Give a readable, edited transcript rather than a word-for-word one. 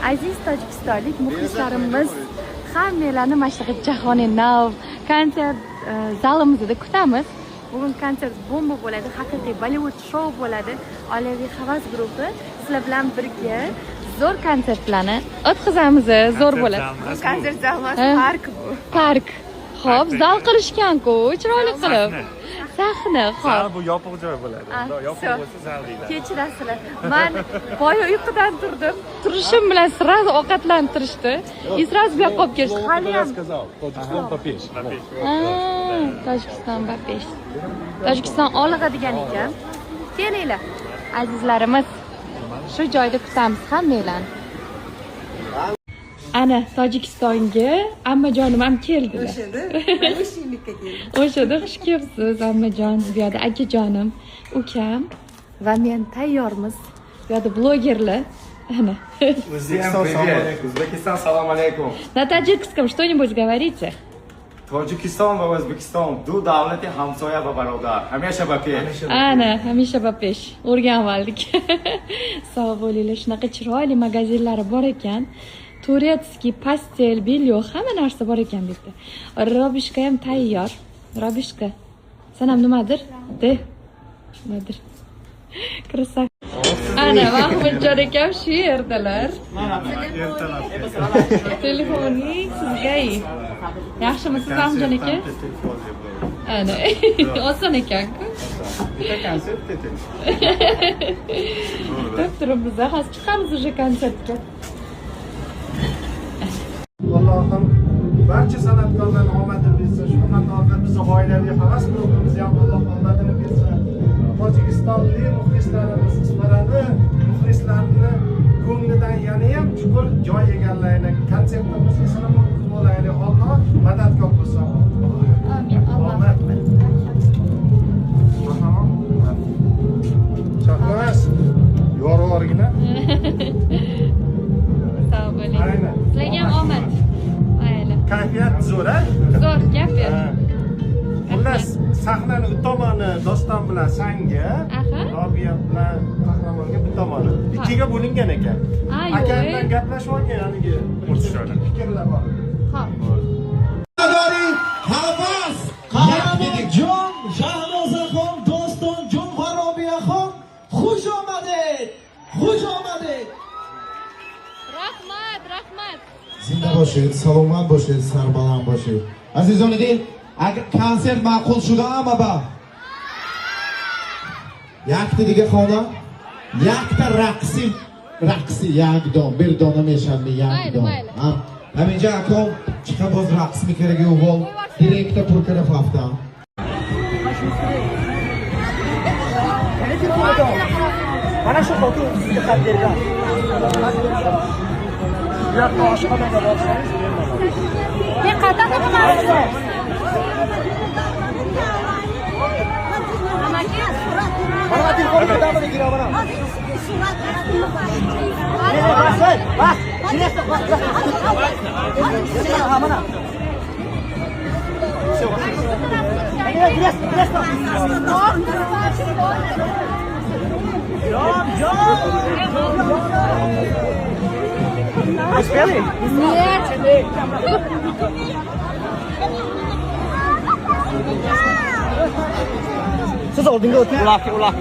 Aziz tojikistonlik muxlislarimiz hammalarni Mashriq Jahoniy Nav konsert zalimizda kutamiz. Bugun konsert bomba bo'ladi, haqiqiy Bollywood show bo'ladi. Oilaviy havas guruhi sizlar bilan birga zo'r konsertlarni o'tkazamiz. Zo'r bo'ladi. Konsert zali emas, park bu. Park. Xo'p, zal qilishgan-ku, chiroyli qilib. Sahna, xo'p. Bu yopiq joy bo'ladi. Yopiq bo'lsa zal deyiladi. Kechirasizlar. Men boya uyqudan turdim. Turishim bilan sразу ovqatlantirishdi. И сразу bu yoqqa olib kelishdi. Hali ham Tojikiston papesh. Tojikiston papesh. Tojikiston olg'a degan ekan. Kelinglar. Azizlarimiz, shu joyda kutamiz hammalarni. Ana Tojikistonga ammajonim ham keldilar. O'shada xush kelibsiz ammajon, bu yerda akajonim, ukam va men tayyormiz. Bu yerda blogerlar. Ana. Узбекистан, салам алейкум. На таджикском что-нибудь говорите? Tojikiston va O'zbekiston du davlati hamsoya va barobar. Hamisha papesh. Ana, hamisha papesh. O'rganib oldik. Sog' bo'linglar. Shunaqa chiroyli magazinlari bor ekan. Turetskiy, pastel, bilyo, hamma narsa bor ekan bu yerda. Robishka ham tayyor. Robishka. Sen ham nimadir? De. Nimadir? Krasavka. Ana, Mahmudjon akam shu yerdalar. Telefoning sizga. Yaxshimisiz Mahmudjon aka? Ana, oson ekan-ku. Turibmiz, hozir chiqamiz уже konsertga. Allohim barcha san'atkorlarga omadini bersin. Shunaqalarda bizni oilaviy havas guruhimizga ham Alloh omadini bersin. Tojikistonlik muxlislarni ko'nglidan yana ham chuqur joy egallaydi. Konsertimiz sinamoq bo'laydi. Alloh madadkor bo'lsin. Amin. Alloh akbar. Chaqmas. Yorug'orgina. Sog' bo'ling. Sizlarga ham omad. Mayli. Kayfiyat zo'r, a? Zo'r gap ber. Xullas, sahnani u tomoni Doston bilan Sanga, Aha. Robiya bilan Qahramonga bu tomoni. Ikkiga bo'lingan ekan. Aka bilan gaplashib olgan haligi fikrlar bor. Xo'p. Havas, Qahramonjon, Shahnozaxon, Dostonjon va Robiyaxon, xush omaded. Xush omaded. Rahmat. Zinda boshid, salomat boshid, sarbaland boshid. Azizon din, agar konsert ma'qul shуда amaba. Yakta diga xona, yakta raqsi yakdon, bir dona meshanli yakdon. Haminja akom chiqib o'z raqsmi kerak o'g'il, direktor Turkiyev hafta. Mana shu foto sizga xat bergan. Bu yoqqa oshxonaga borsangiz bermayman. Men qayerdan topaman? Mana telefonni bitamini kira mana. Bas. Kirasa bas. Ha mana. Успели? Нет. Siz oldinga o'ting. Uloq.